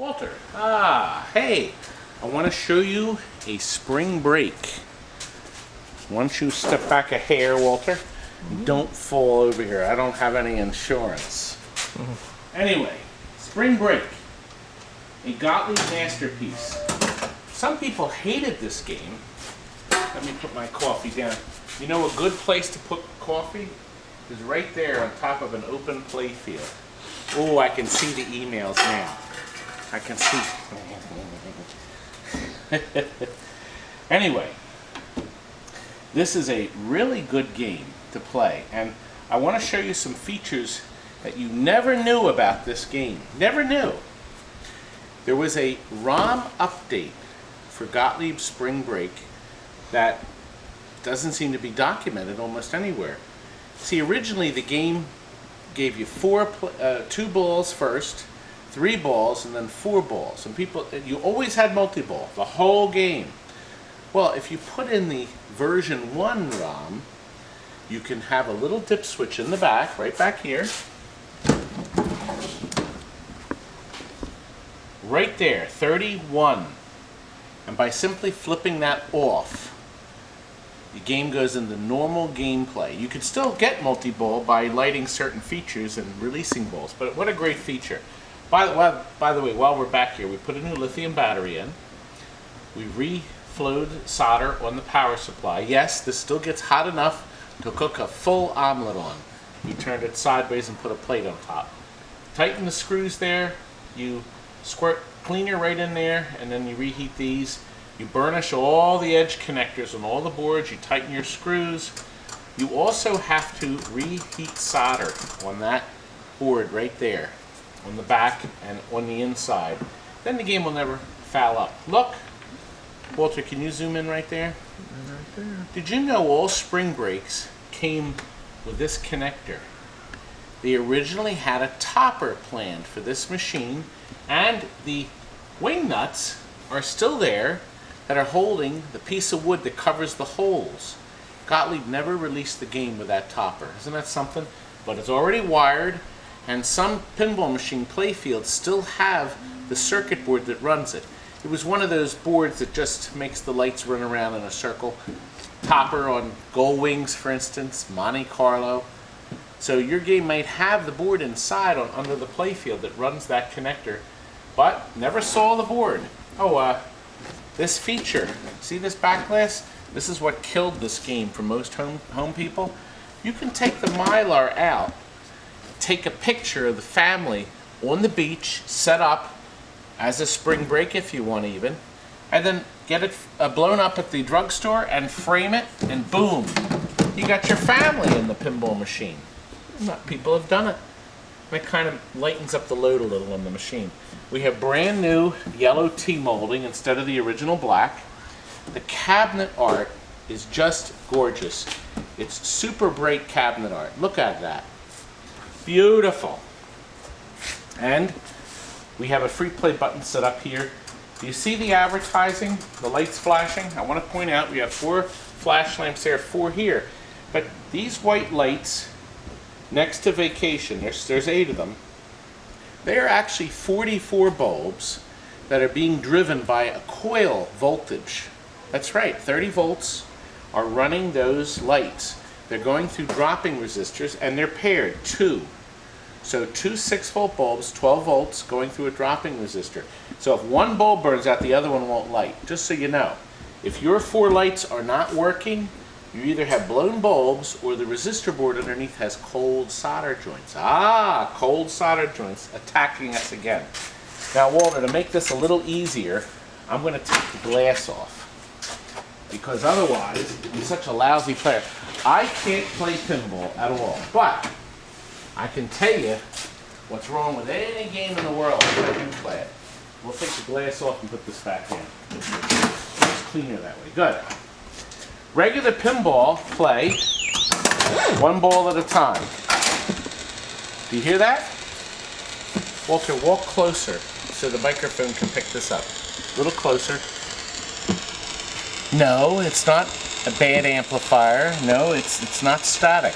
Walter. Hey, I want to show you a spring break. Once you step back a hair, Walter, don't fall over here. I don't have any insurance. Anyway, spring break. A Gottlieb masterpiece. Some people hated this game. Let me put my coffee down. You know a good place to put coffee is right there on top of an open play field. Oh, I can see the emails now. I can see. Anyway, this is a really good game to play, and I want to show you some features that you never knew about this game. Never knew. There was a ROM update for Gottlieb Spring Break that doesn't seem to be documented almost anywhere. See, originally the game gave you 2 balls first, 3 balls, and then 4 balls. And you always had multi-ball, the whole game. Well, if you put in the version 1 ROM, you can have a little dip switch in the back, right back here. Right there, 31. And by simply flipping that off, the game goes into normal gameplay. You could still get multi-ball by lighting certain features and releasing balls, but what a great feature. By the way, while we're back here, we put a new lithium battery in. We reflowed solder on the power supply. Yes, this still gets hot enough to cook a full omelet on. You turned it sideways and put a plate on top. Tighten the screws there. You squirt cleaner right in there, and then you reheat these. You burnish all the edge connectors on all the boards. You tighten your screws. You also have to reheat solder on that board right there, on the back and on the inside. Then the game will never foul up. Look, Walter, can you zoom in right there? Right there. Did you know all spring breaks came with this connector? They originally had a topper planned for this machine, and the wing nuts are still there that are holding the piece of wood that covers the holes. Gottlieb never released the game with that topper. Isn't that something? But it's already wired, and some pinball machine playfields still have the circuit board that runs it. It was one of those boards that just makes the lights run around in a circle. Topper on Gull Wings, for instance, Monte Carlo. So your game might have the board inside under the playfield that runs that connector, but never saw the board. This feature, see this back glass? This is what killed this game for most home people. You can take the Mylar out, take a picture of the family on the beach, set up as a spring break if you want even, and then get it blown up at the drugstore and frame it, and boom, you got your family in the pinball machine. People have done it. That kind of lightens up the load a little on the machine. We have brand new yellow T-molding instead of the original black. The cabinet art is just gorgeous. It's super bright cabinet art. Look at that. Beautiful. And we have a free play button set up here. Do you see the advertising? The lights flashing? I want to point out we have 4 flash lamps there, 4 here. But these white lights next to Vacation, there's 8 of them. They are actually 44 bulbs that are being driven by a coil voltage. That's right, 30 volts are running those lights. They're going through dropping resistors, and they're paired, 2. So 2 6-volt bulbs, 12 volts, going through a dropping resistor. So if one bulb burns out, the other one won't light. Just so you know, if your 4 lights are not working, you either have blown bulbs or the resistor board underneath has cold solder joints. Cold solder joints attacking us again. Now, Walter, to make this a little easier, I'm going to take the glass off, because otherwise, I'm such a lousy player. I can't play pinball at all, but I can tell you what's wrong with any game in the world if I do play it. We'll take the glass off and put this back in. It's cleaner that way. Good. Regular pinball play 1 ball at a time. Do you hear that? Walter, walk closer so the microphone can pick this up. A little closer. No, it's not a bad amplifier. No, it's not static.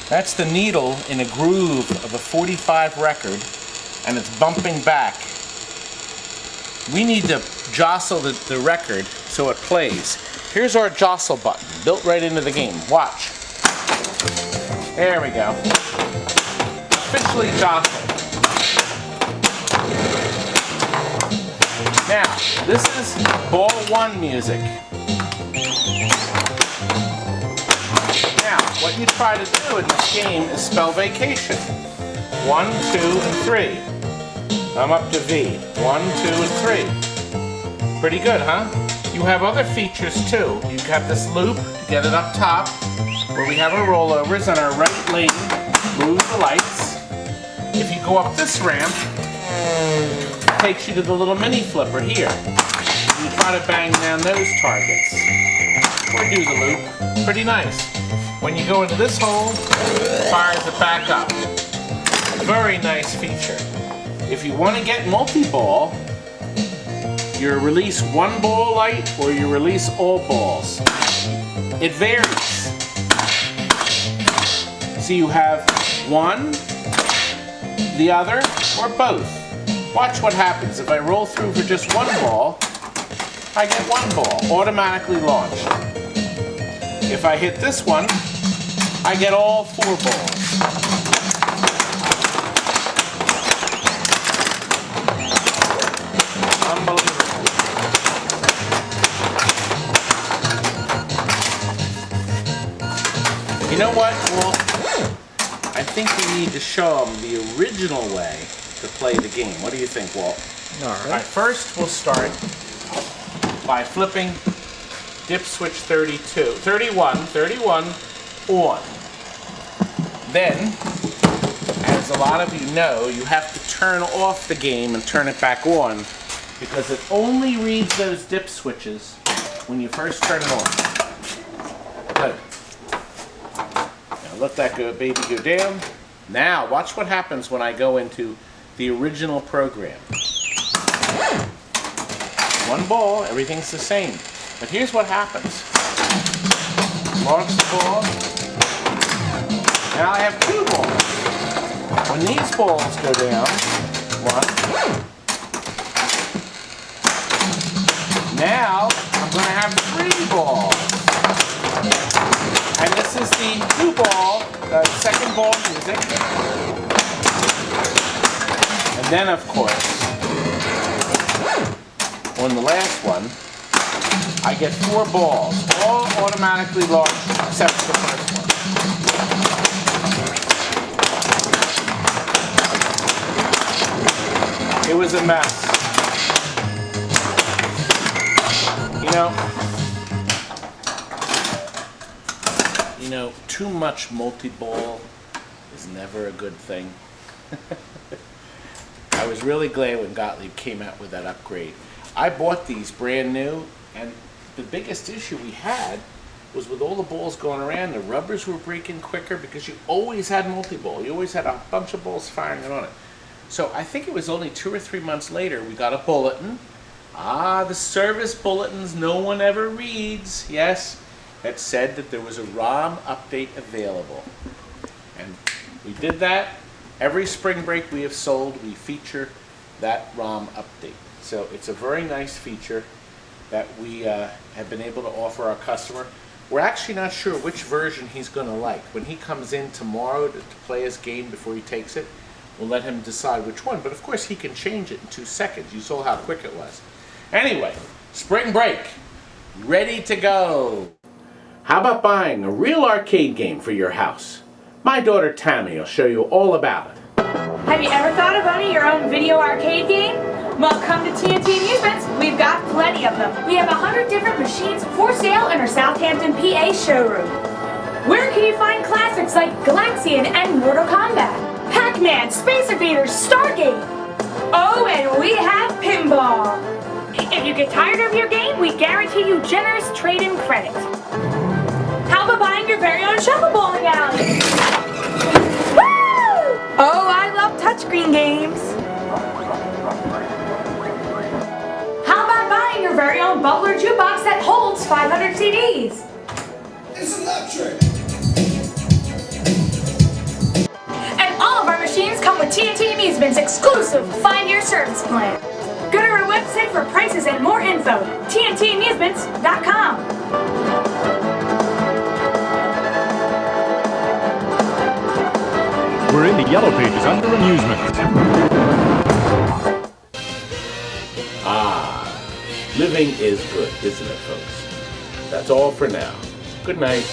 That's the needle in a groove of a 45 record, and it's bumping back we need to jostle the record so it plays. Here's our jostle button, built right into the game. Watch. There we go. Officially jostled. Now, this is ball 1 music. Now, what you try to do in this game is spell vacation. 1, 2, and 3. I'm up to V. 1, 2, and 3. Pretty good, huh? You have other features too. You have this loop to get it up top, where we have our rollovers, and our right lane moves the lights. If you go up this ramp, it takes you to the little mini flipper here. You try to bang down those targets, or do the loop. Pretty nice. When you go into this hole, it fires it back up. Very nice feature. If you want to get multi-ball, you release 1 ball light or you release all balls. It varies. So you have one, the other, or both. Watch what happens. If I roll through for just 1 ball, I get 1 ball, automatically launched. If I hit this one, I get all 4 balls. Unbelievable. You know what? Well, I think we need to show them the original way to play the game. What do you think, Walt? All right. First, we'll start by flipping dip switch 31 on. Then, as a lot of you know, you have to turn off the game and turn it back on, because it only reads those dip switches when you first turn it on. Good. Now let that baby go down. Now watch what happens when I go into the original program. 1 ball, everything's the same. But here's what happens. Launch the ball. Now I have 2 balls. When these balls go down, 1. Now I'm going to have 3 balls. And this is the 2 ball, the 2nd ball music. And then, of course, on the last one, I get 4 balls, all automatically launched except the first one. It was a mess. You know, too much multi-ball is never a good thing. I was really glad when Gottlieb came out with that upgrade. I bought these brand new, and the biggest issue we had was with all the balls going around, the rubbers were breaking quicker because you always had multi-ball. You always had a bunch of balls firing on it. So I think it was only 2 or 3 months later we got a bulletin. The service bulletins no one ever reads. Yes, that said that there was a ROM update available. And we did that. Every spring break we have sold, we feature that ROM update. So it's a very nice feature that we have been able to offer our customer. We're actually not sure which version he's going to like. When he comes in tomorrow to play his game before he takes it, we'll let him decide which one. But of course he can change it in 2 seconds. You saw how quick it was. Anyway, spring break, ready to go. How about buying a real arcade game for your house? My daughter Tammy will show you all about it. Have you ever thought of owning your own video arcade game? Well, come to TNT Amusements. We've got plenty of them. We have 100 different machines for sale in our Southampton, PA showroom. Where can you find classics like Galaxian and Mortal Kombat, Pac-Man, Space Invaders, Stargate? Oh, and we have Pinball. If you get tired of your game, we guarantee you generous trade-in credit. How about buying your very own shuffle bowling alley? Woo! Oh, I love touchscreen games. How about buying your very own bubbler jukebox that holds 500 CDs? It's electric! And all of our machines come with TNT Amusements' exclusive 5-year service plan. Go to our website for prices and more info, TNTAmusements.com. We're in the yellow pages under amusement. Living is good, isn't it, folks? That's all for now. Good night.